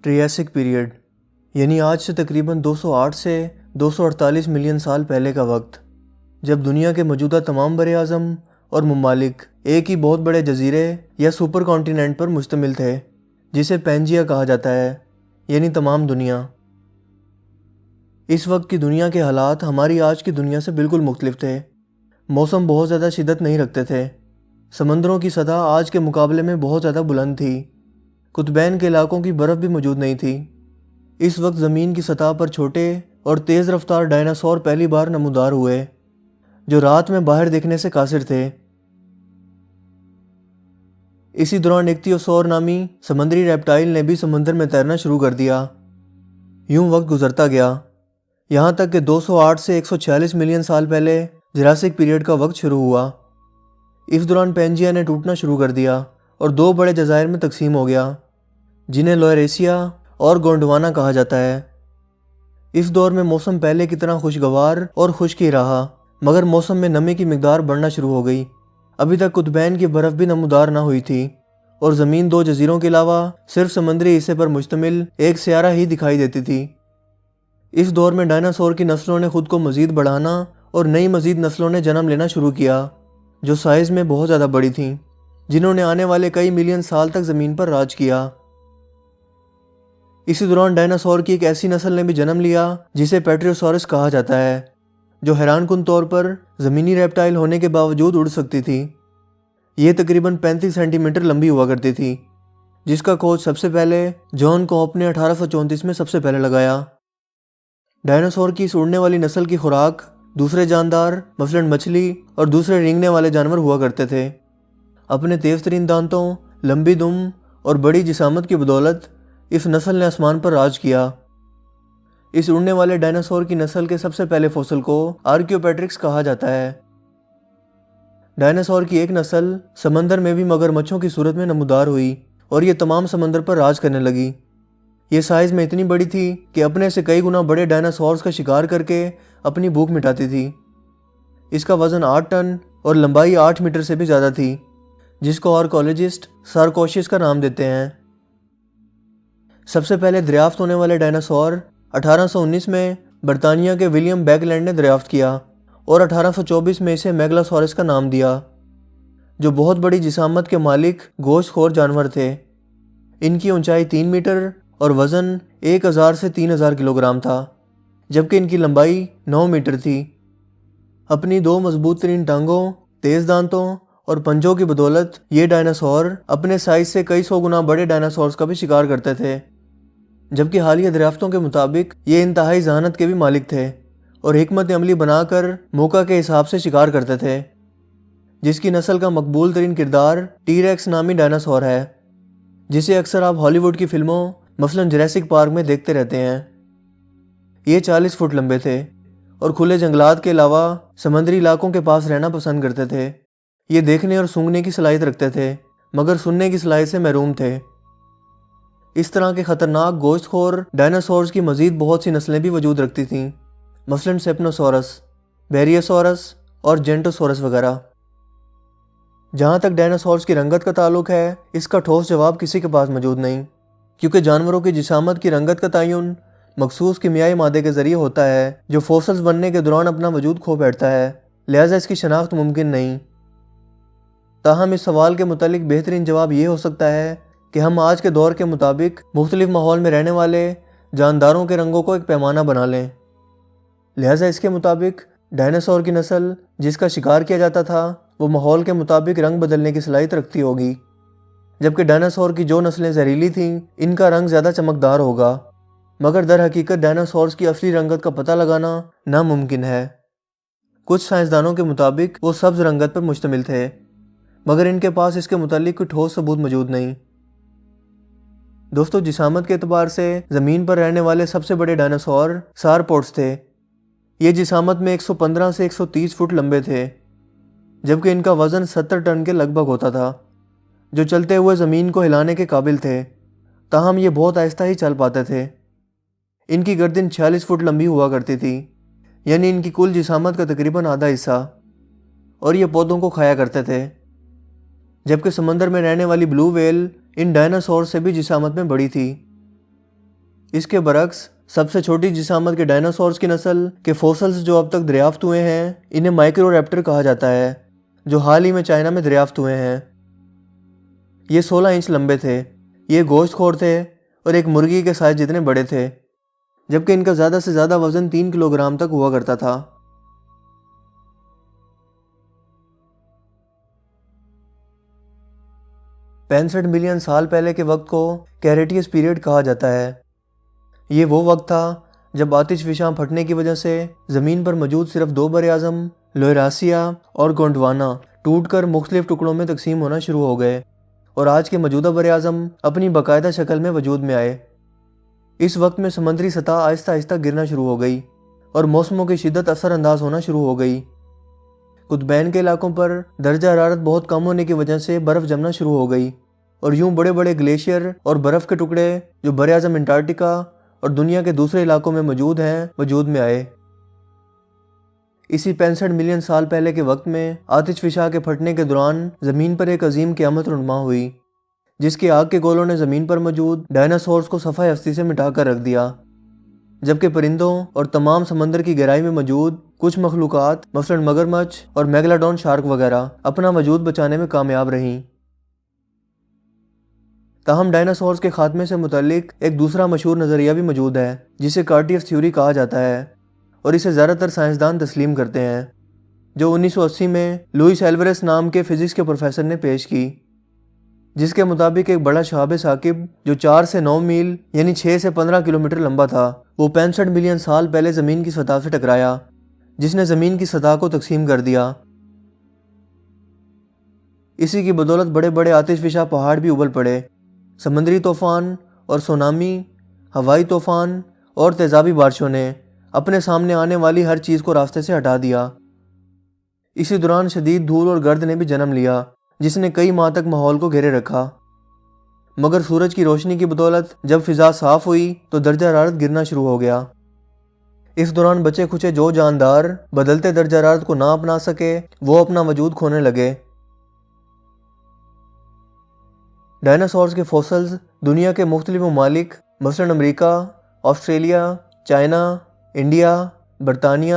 Triassic period یعنی آج سے تقریباً 208 سے 248 ملین سال پہلے کا وقت، جب دنیا کے موجودہ تمام بر اعظم اور ممالک ایک ہی بہت بڑے جزیرے یا سپر کانٹیننٹ پر مشتمل تھے، جسے پینجیا کہا جاتا ہے، یعنی تمام دنیا۔ اس وقت کی دنیا کے حالات ہماری آج کی دنیا سے بالکل مختلف تھے۔ موسم بہت زیادہ شدت نہیں رکھتے تھے، سمندروں کی سطح آج کے مقابلے میں بہت زیادہ بلند تھی، قطبین کے علاقوں کی برف بھی موجود نہیں تھی۔ اس وقت زمین کی سطح پر چھوٹے اور تیز رفتار ڈائناسور پہلی بار نمودار ہوئے، جو رات میں باہر دیکھنے سے قاصر تھے۔ اسی دوران اختیوسور نامی سمندری ریپٹائل نے بھی سمندر میں تیرنا شروع کر دیا۔ یوں وقت گزرتا گیا، یہاں تک کہ 208 سے 146 ملین سال پہلے جراسک پیریڈ کا وقت شروع ہوا۔ اس دوران پینجیا نے ٹوٹنا شروع کر دیا اور دو بڑے جزائر میں تقسیم ہو گیا، جنہیں لوئریسیا اور گونڈوانا کہا جاتا ہے۔ اس دور میں موسم پہلے کی طرح خوشگوار اور خشک ہی رہا، مگر موسم میں نمی کی مقدار بڑھنا شروع ہو گئی۔ ابھی تک قطبین کی برف بھی نمودار نہ ہوئی تھی، اور زمین دو جزیروں کے علاوہ صرف سمندری حصے پر مشتمل ایک سیارہ ہی دکھائی دیتی تھی۔ اس دور میں ڈائناسور کی نسلوں نے خود کو مزید بڑھانا اور نئی مزید نسلوں نے جنم لینا شروع کیا، جو سائز میں بہت زیادہ بڑی تھیں، جنہوں نے آنے والے کئی ملین سال تک زمین پر راج کیا۔ اسی دوران ڈائناسور کی ایک ایسی نسل نے بھی جنم لیا جسے پیٹریوسورس کہا جاتا ہے، جو حیران کن طور پر زمینی ریپٹائل ہونے کے باوجود اڑ سکتی تھی۔ یہ تقریباً 35 سینٹی میٹر لمبی ہوا کرتی تھی، جس کا کھوج سب سے پہلے جان کوپ نے 1834 میں سب سے پہلے لگایا۔ ڈائناسور کی اس اڑنے والی نسل کی خوراک دوسرے جاندار مثلاً مچھلی اور دوسرے رینگنے والے جانور ہوا کرتے تھے۔ اپنے تیز ترین دانتوں، لمبی دم اور بڑی جسامت کی بدولت اس نسل نے آسمان پر راج کیا۔ اس اڑنے والے ڈائناسور کی نسل کے سب سے پہلے فوسل کو آرکیوپیٹرکس کہا جاتا ہے۔ ڈائناسور کی ایک نسل سمندر میں بھی مگرمچھوں کی صورت میں نمودار ہوئی اور یہ تمام سمندر پر راج کرنے لگی۔ یہ سائز میں اتنی بڑی تھی کہ اپنے سے کئی گنا بڑے ڈائناسورز کا شکار کر کے اپنی بھوک مٹاتی تھی۔ اس کا وزن 8 ٹن اور لمبائی 8 میٹر سے بھی زیادہ تھی، جس کو آرکولوجسٹ سارکوشس کا نام دیتے ہیں۔ سب سے پہلے دریافت ہونے والے ڈائناسور 1819 میں برطانیہ کے ولیم بیک لینڈ نے دریافت کیا اور 1824 میں اسے میگلاسورس کا نام دیا، جو بہت بڑی جسامت کے مالک گوشت خور جانور تھے۔ ان کی اونچائی 3 میٹر اور وزن 1000 سے 3000 کلو گرام تھا، جبکہ ان کی لمبائی 9 میٹر تھی۔ اپنی دو مضبوط ترین ٹانگوں، تیز دانتوں اور پنجوں کی بدولت یہ ڈائناسور اپنے سائز سے کئی سو گنا بڑے ڈائناسورز کا بھی شکار کرتے تھے، جبکہ حالیہ دریافتوں کے مطابق یہ انتہائی ذہانت کے بھی مالک تھے اور حکمت عملی بنا کر موقع کے حساب سے شکار کرتے تھے، جس کی نسل کا مقبول ترین کردار ٹی ریکس نامی ڈائناسور ہے، جسے اکثر آپ ہالی ووڈ کی فلموں مثلاً جراسک پارک میں دیکھتے رہتے ہیں۔ یہ 40 فٹ لمبے تھے اور کھلے جنگلات کے علاوہ سمندری علاقوں کے پاس رہنا پسند کرتے تھے۔ یہ دیکھنے اور سونگھنے کی صلاحیت رکھتے تھے، مگر سننے کی صلاحیت سے محروم تھے۔ اس طرح کے خطرناک گوشت خور ڈائناسورز کی مزید بہت سی نسلیں بھی وجود رکھتی تھیں، مثلاً سیپنوسورس، بیریوسورس اور جینٹوسورس وغیرہ۔ جہاں تک ڈائناسورز کی رنگت کا تعلق ہے، اس کا ٹھوس جواب کسی کے پاس موجود نہیں، کیونکہ جانوروں کی جسامت کی رنگت کا تعین مخصوص کیمیائی مادے کے ذریعے ہوتا ہے جو فوسلز بننے کے دوران اپنا وجود کھو بیٹھتا ہے، لہٰذا اس کی شناخت ممکن نہیں۔ تاہم اس سوال کے متعلق بہترین جواب یہ ہو سکتا ہے کہ ہم آج کے دور کے مطابق مختلف ماحول میں رہنے والے جانداروں کے رنگوں کو ایک پیمانہ بنا لیں۔ لہٰذا اس کے مطابق ڈائناسور کی نسل جس کا شکار کیا جاتا تھا وہ ماحول کے مطابق رنگ بدلنے کی صلاحیت رکھتی ہوگی، جبکہ ڈائناسور کی جو نسلیں زہریلی تھیں ان کا رنگ زیادہ چمکدار ہوگا، مگر در حقیقت ڈائناسورز کی اصلی رنگت کا پتہ لگانا ناممکن ہے۔ کچھ سائنسدانوں کے مطابق وہ سبز رنگت پر مشتمل تھے، مگر ان کے پاس اس کے متعلق کوئی ٹھوس ثبوت موجود نہیں۔ دوستو، جسامت کے اعتبار سے زمین پر رہنے والے سب سے بڑے ڈائناسور سارپوڈس تھے۔ یہ جسامت میں 115 سے 130 فٹ لمبے تھے، جبکہ ان کا وزن 70 ٹن کے لگ بھگ ہوتا تھا، جو چلتے ہوئے زمین کو ہلانے کے قابل تھے، تاہم یہ بہت آہستہ ہی چل پاتے تھے۔ ان کی گردن 46 فٹ لمبی ہوا کرتی تھی، یعنی ان کی کل جسامت کا تقریباً آدھا حصہ، اور یہ پودوں کو کھایا کرتے تھے۔ جبکہ سمندر میں رہنے والی بلو ویل ان ڈائناسور سے بھی جسامت میں بڑی تھی۔ اس کے برعکس سب سے چھوٹی جسامت کے ڈائناسورز کی نسل کے فوسلز جو اب تک دریافت ہوئے ہیں انہیں مائکرو ریپٹر کہا جاتا ہے، جو حال ہی میں چائنا میں دریافت ہوئے ہیں۔ یہ 16 انچ لمبے تھے، یہ گوشت خور تھے اور ایک مرغی کے سائز جتنے بڑے تھے، جبکہ ان کا زیادہ سے زیادہ وزن 3 کلو گرام تک ہوا کرتا تھا۔ $65 ملین سال پہلے کے وقت کو کیریٹیس پیریڈ کہا جاتا ہے۔ یہ وہ وقت تھا جب آتش فشاں پھٹنے کی وجہ سے زمین پر موجود صرف 2 بر اعظم لوئراسیا اور گونڈوانا ٹوٹ کر مختلف ٹکڑوں میں تقسیم ہونا شروع ہو گئے اور آج کے موجودہ بر اعظم اپنی باقاعدہ شکل میں وجود میں آئے۔ اس وقت میں سمندری سطح آہستہ آہستہ گرنا شروع ہو گئی اور موسموں کی شدت اثر انداز ہونا شروع ہو گئی۔ قطبین کے علاقوں پر درجہ حرارت بہت کم ہونے کی وجہ سے برف جمنا شروع ہو گئی اور یوں بڑے بڑے گلیشیئر اور برف کے ٹکڑے جو بر اعظم انٹارکٹیکا اور دنیا کے دوسرے علاقوں میں موجود ہیں وجود میں آئے۔ اسی 65 ملین سال پہلے کے وقت میں آتش فشاں کے پھٹنے کے دوران زمین پر ایک عظیم قیامت رونما ہوئی، جس کی آگ کے گولوں نے زمین پر موجود ڈائناسورز کو صفحہ ہستی سے مٹا کر رکھ دیا، جبکہ پرندوں اور تمام سمندر کی گہرائی میں موجود کچھ مخلوقات مثلاً مگرمچھ اور میگلاڈون شارک وغیرہ اپنا وجود بچانے میں کامیاب رہیں۔ تاہم ڈائناسورز کے خاتمے سے متعلق ایک دوسرا مشہور نظریہ بھی موجود ہے جسے کارٹیف تھیوری کہا جاتا ہے، اور اسے زیادہ تر سائنسدان تسلیم کرتے ہیں، جو 1980 میں لوئس ایلوریس نام کے فزکس کے پروفیسر نے پیش کی، جس کے مطابق ایک بڑا شہاب ثاقب جو 4 سے 9 میل یعنی 6 سے 15 کلومیٹر لمبا تھا، وہ 65 ملین سال پہلے زمین کی سطح سے ٹکرایا، جس نے زمین کی سطح کو تقسیم کر دیا۔ اسی کی بدولت بڑے بڑے آتش فشاں پہاڑ بھی ابل پڑے، سمندری طوفان اور سونامی، ہوائی طوفان اور تیزابی بارشوں نے اپنے سامنے آنے والی ہر چیز کو راستے سے ہٹا دیا۔ اسی دوران شدید دھول اور گرد نے بھی جنم لیا، جس نے کئی ماہ تک ماحول کو گھیرے رکھا، مگر سورج کی روشنی کی بدولت جب فضا صاف ہوئی تو درجہ حرارت گرنا شروع ہو گیا۔ اس دوران بچے کھچے جو جاندار بدلتے درجہ حرارت کو نہ اپنا سکے وہ اپنا وجود کھونے لگے۔ ڈائناسورز کے فوسلز دنیا کے مختلف ممالک مثلاً امریکہ، آسٹریلیا، چائنا، انڈیا، برطانیہ،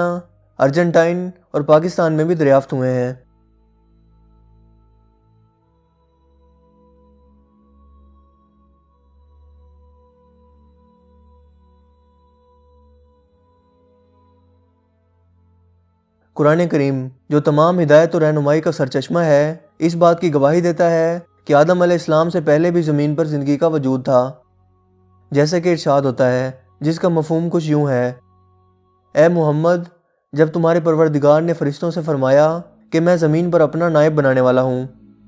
ارجنٹائن اور پاکستان میں بھی دریافت ہوئے ہیں۔ قرآن کریم جو تمام ہدایت و رہنمائی کا سرچشمہ ہے، اس بات کی گواہی دیتا ہے کہ آدم علیہ السلام سے پہلے بھی زمین پر زندگی کا وجود تھا، جیسے کہ ارشاد ہوتا ہے، جس کا مفہوم کچھ یوں ہے: اے محمد، جب تمہارے پروردگار نے فرشتوں سے فرمایا کہ میں زمین پر اپنا نائب بنانے والا ہوں،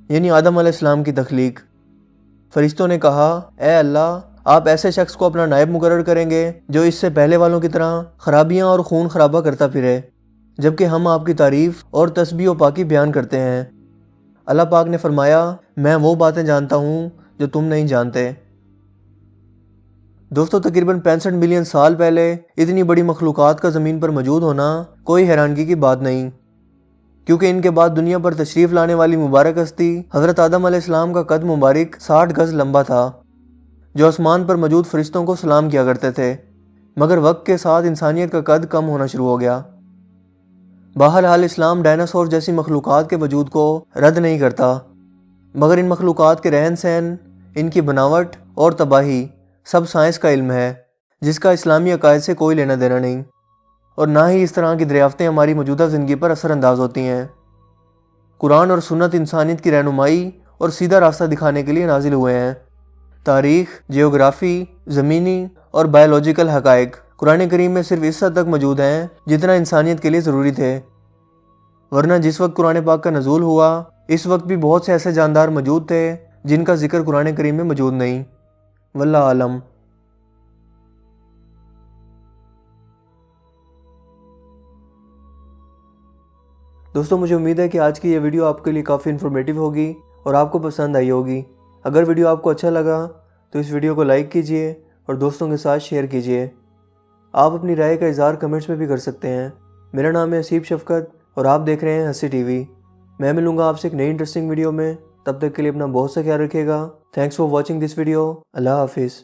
یعنی آدم علیہ السلام کی تخلیق، فرشتوں نے کہا، اے اللہ، آپ ایسے شخص کو اپنا نائب مقرر کریں گے جو اس سے پہلے والوں کی طرح خرابیاں اور خون خرابہ کرتا پھرے، جبکہ ہم آپ کی تعریف اور تسبیح و پاکی بیان کرتے ہیں۔ اللہ پاک نے فرمایا، میں وہ باتیں جانتا ہوں جو تم نہیں جانتے۔ دوستو، تقریباً 65 ملین سال پہلے اتنی بڑی مخلوقات کا زمین پر موجود ہونا کوئی حیرانگی کی بات نہیں، کیونکہ ان کے بعد دنیا پر تشریف لانے والی مبارک ہستی حضرت آدم علیہ السلام کا قد مبارک 60 گز لمبا تھا، جو آسمان پر موجود فرشتوں کو سلام کیا کرتے تھے، مگر وقت کے ساتھ انسانیت کا قد کم ہونا شروع ہو گیا۔ بہرحال اسلام ڈائناسور جیسی مخلوقات کے وجود کو رد نہیں کرتا، مگر ان مخلوقات کے رہن سہن، ان کی بناوٹ اور تباہی سب سائنس کا علم ہے، جس کا اسلامی عقائد سے کوئی لینا دینا نہیں، اور نہ ہی اس طرح کی دریافتیں ہماری موجودہ زندگی پر اثر انداز ہوتی ہیں۔ قرآن اور سنت انسانیت کی رہنمائی اور سیدھا راستہ دکھانے کے لیے نازل ہوئے ہیں۔ تاریخ، جیوگرافی، زمینی اور بایولوجیکل حقائق قرآن کریم میں صرف اس حد تک موجود ہیں جتنا انسانیت کے لیے ضروری تھے، ورنہ جس وقت قرآن پاک کا نزول ہوا اس وقت بھی بہت سے ایسے جاندار موجود تھے جن کا ذکر قرآن کریم میں موجود نہیں۔ واللہ عالم۔ دوستو، مجھے امید ہے کہ آج کی یہ ویڈیو آپ کے لیے کافی انفارمیٹیو ہوگی اور آپ کو پسند آئی ہوگی۔ اگر ویڈیو آپ کو اچھا لگا تو اس ویڈیو کو لائک کیجئے اور دوستوں کے ساتھ شیئر کیجئے۔ آپ اپنی رائے کا اظہار کمنٹس میں بھی کر سکتے ہیں۔ میرا نام ہے حسیب شفقت اور آپ دیکھ رہے ہیں ہسی ٹی وی۔ میں ملوں گا آپ سے ایک نئی انٹرسٹنگ ویڈیو میں، تب تک کے لیے اپنا بہت سا خیال رکھیے گا۔ Thanks for watching this video. اللہ حافظ۔